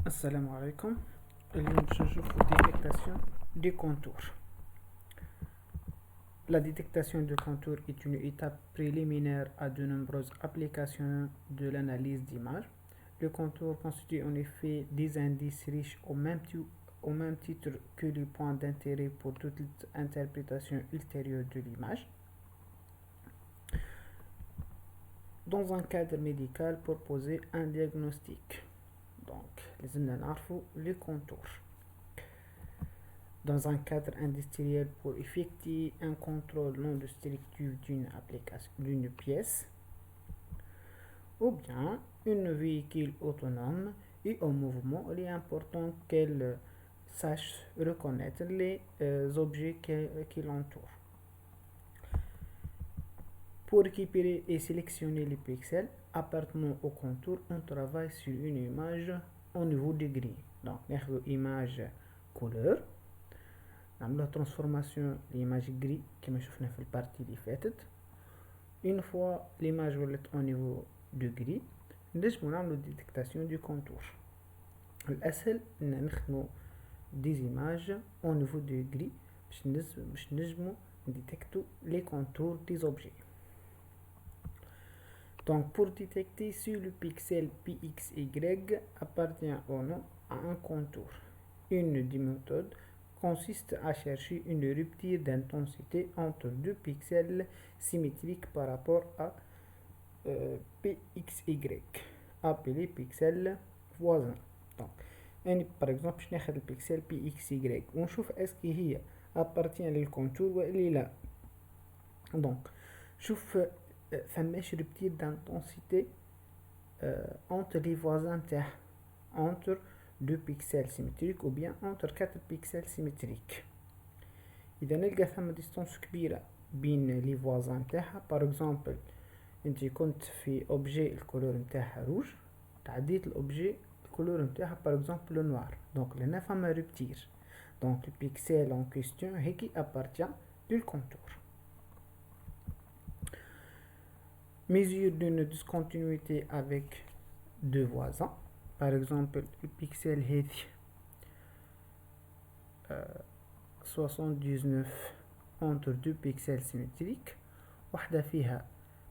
السلام عليكم. اليوم باش نشوفو détectation des contours. La détectation de contours est une étape préliminaire à de nombreuses applications de l'analyse d'images. Le contour constitue en effet des indices riches au même titre que les points d'intérêt pour toute interprétation ultérieure de l'image. Dans un cadre médical pour poser un diagnostic. Donc, les contours. Dans un cadre industriel pour effectuer un contrôle non destructif d'une pièce, ou bien une véhicule autonome et en mouvement, il est important qu'elle sache reconnaître les objets qui l'entourent. Pour récupérer et sélectionner les pixels appartenant au contour, on travaille sur une image au niveau des grilles. Donc, l'image couleur. La transformation l'image gris كما شفنا في البارتي اللي فاتت. Une fois l'image ولات au niveau de gris نجمو نعملو détectation du contour. الأسهل إن نخدمو des images au niveau de gris باش نجمو détecter les contours des objets. Donc pour détecter si le pixel PXY appartient ou non à un contour, une des méthodes consiste à chercher une rupture d'intensité entre deux pixels symétriques par rapport à PXY, appelé pixel voisin. Donc, par exemple, je vais le pixel PXY. On trouve est-ce qu'il appartient au contour ou il là. Donc, je fais une rupture d'intensité entre les voisins entre 2 pixels symétriques ou bien entre 4 pixels symétriques. إذا نلقى ثم distance كبيرة بين لي voisins نتاعها. par exemple انت كنت في objet الكولور نتاعها روج تعديت الobjet الكولور نتاعها par exemple le noir. donc لهنا فما rupture. donc le pixel en question هيك appartient du contour. mesure d'une discontinuité avec deux voisins. par exemple le pixel هذي 79 entre deux pixels symétriques. واحدة فيها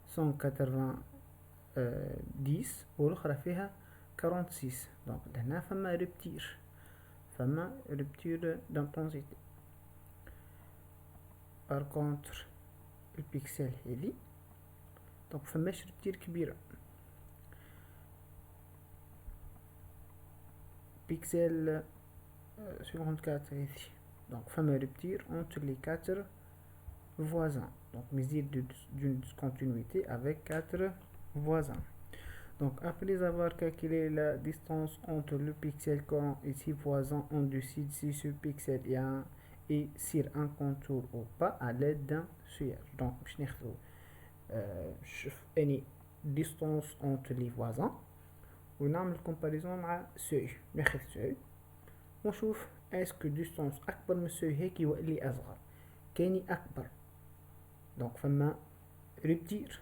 190 والأخرى فيها 46. donc لهنا فما rupture d'intensité. par contre le pixel هذي donc فماش rupture كبيرة. pixel 54 ici. Donc, fameux rupture entre les 4 voisins. Donc, mesure d'une discontinuité avec 4 voisins. Donc, après avoir calculé la distance entre le pixel courant et 6 voisins, on décide si ce pixel est sur un contour ou pas à l'aide d'un seuil. Donc, je vais une distance entre les voisins. ونعمل comparaison مع سوي. ناخذ سوي ونشوف اسكو ديستانس اكبر من السوي هيك ولا اصغر. كاني اكبر دونك فما ريبتير.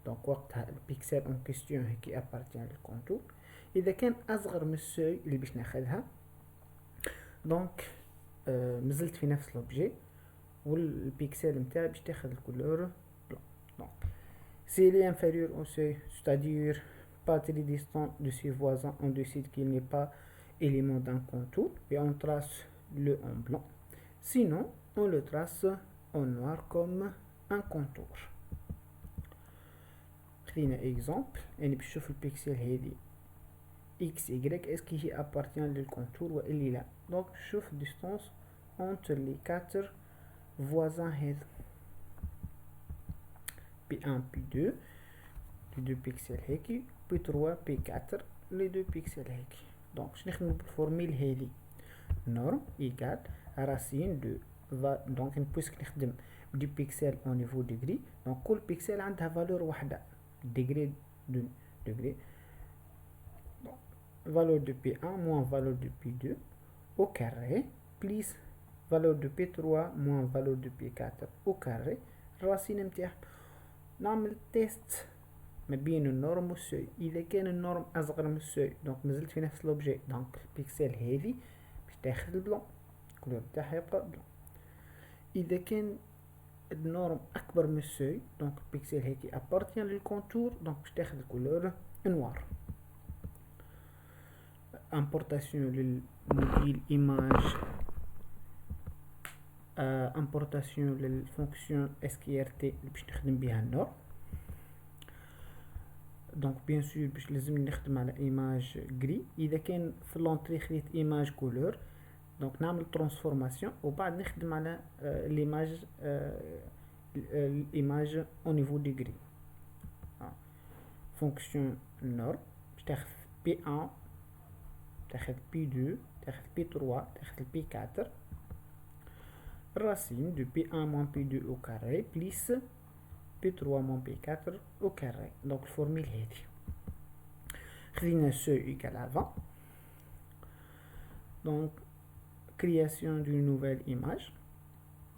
دونك وقتها البيكسل اون كيستيون هيك ابارتيان للكونتور. اذا كان اصغر من السوي اللي باش ناخذها دونك مازلت في نفس لوبجي والبيكسل نتاعي باش تاخذ الكولور بلون. دونك سي لي انفيريور او سوي c'est-à-dire pas très distant de ses voisins, on décide qu'il n'est pas élément d'un contour et on trace le en blanc. Sinon, on le trace en noir comme un contour. خلينا exemple يعني بشوف البيكسل هذي x y est-ce qu'il appartient للcontour ولا لا. donc شوف distance entre les 4 voisins هذا P1 P2 les 2 pixels هيك P3 P4 les 2 pixels هيك. donc باش نخدمو بالفورميل هذي norme égale racine de donc puisque نخدم du pixel au niveau degré donc كل pixel عندها valeur واحدة degré de degré. donc valeur de P1 moins valeur de P2 au carré plus valeur de P3 moins valeur de P4 au carré racine نتاعها. نعمل test ما بين النورم والسوي. اذا كان النورم اصغر من السوي دونك مازلت في نفس لوبجي، دونك البيكسل هذه باش تاخذ البلون، الكولور تاعها يبقى بلون. اذا كان النورم اكبر من السوي دونك البيكسل هيك ابارتيان للكونتور، دونك باش تاخذ الكولور نوار. امبورتاسيون للموديل ايماج، امبورتاسيون للفونكسيون SQRT اللي باش نخدم بها النور. دونك بيان سور باش لازم نخدم على ايماج غري. اذا كان في لونطري خديت ايماج كولور دونك نعمل ترانسفورماسيون وبعد نخدم على ليماج الايماج او نيفو دي غري. فونكسيون نور باش تاخذ P1 تاخذ P2 تاخذ P3 تاخذ P4. racine de P1 moins P2 au carré plus P3 moins P4 au carré. Donc الفورميل هذه خدينا سو égal à 20. Donc création d'une nouvelle image.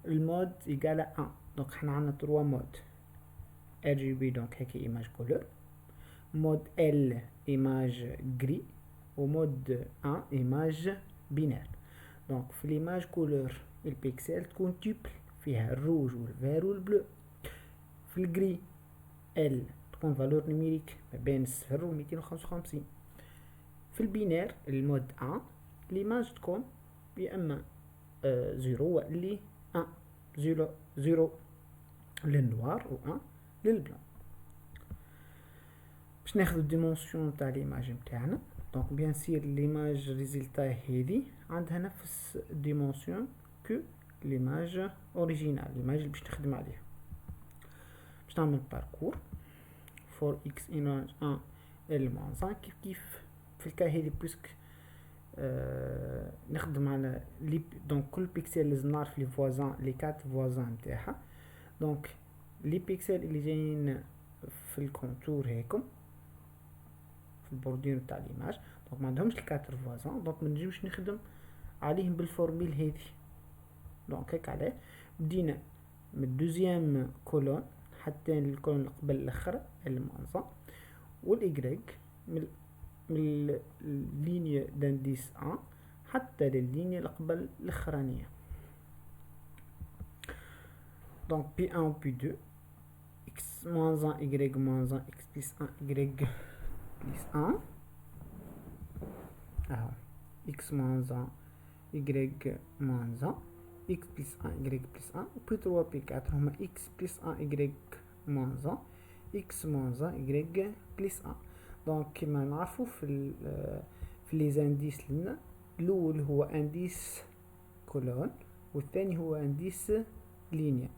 Le mode égal à 1. Donc حنا عندنا 3 مود RGB donc هيك image couleur. mode L image gris و mode 1 image binaire. donc في l'image couleur البيكسل تكون تيبل فيها الروج والفير والبلو. في الجري ال تكون فالور نيميريك ما بين الصفر و 255. في البينير المود 1 ليماج تكون يا اما زيرو واللي 1 زيرو للنوار و 1 للبلون. باش ناخذ الديمونسيون تاع ليماج نتاعنا دونك بيان سير ليماج ريزلتا هذه عندها نفس الديمونسيون كو ليماج اوريجينال، ليماج اللي باش نخدم عليها. باش نعمل باركور فور اكس ايماج 1 ال موان 5 كيف في الكا هذه بويسك نخدم على لي دونك كل بيكسل لازم نعرف لي فوازان لي 4 فوازان نتاعها. دونك لي بيكسل اللي جايين في الكونتور هيكم في البوردير تاع ليماج دونك ما عندهمش الكاتر فوازان، دونك ما نجمش نخدم عليهم بالفورميل هذه. دونك هيك عليه بدينا من الدوزيام كولون حتى الكولون اللي قبل الاخر المنظم والايغريك من اللينيا دانديس 1 حتى لللينيا اللي قبل الاخرانيه. دونك P1 و P2 x moins 1 y moins 1 x plus 1 y plus 1 اهو x moins 1 y moins 1 x plus 1 y plus 1 و P3 و P4 هما x plus 1 y moins 1 x moins 1 y plus 1. دونك كما نعرفوا في لي زانديس لنا الاول هو انديس كولون والثاني هو انديس لينيا.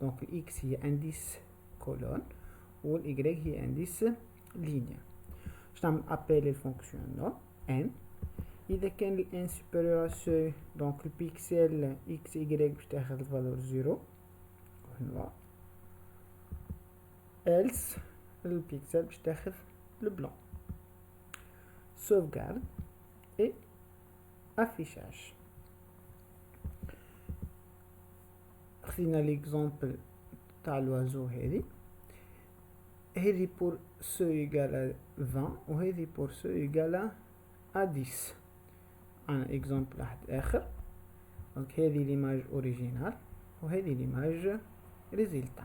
دونك الاكس هي انديس كولون والايغريك هي انديس لينيا. باش نعمل ابيل الفونكسيون نو ان. اذا كان الان سوبيريور سو دونك البيكسل اكس ايغريك باش تاخذ الفالور 0 هنا else البيكسل باش تاخذ البلون. sauvegarde et affichage. خدينا ليكزامبل تاع الوازو هذه بور سو ايغال 20 وهذه بور سو ايغال 10. انا اكزامبل واحد اخر. دونك هذه ليماج اوريجينال وهذه ليماج ريزلتا.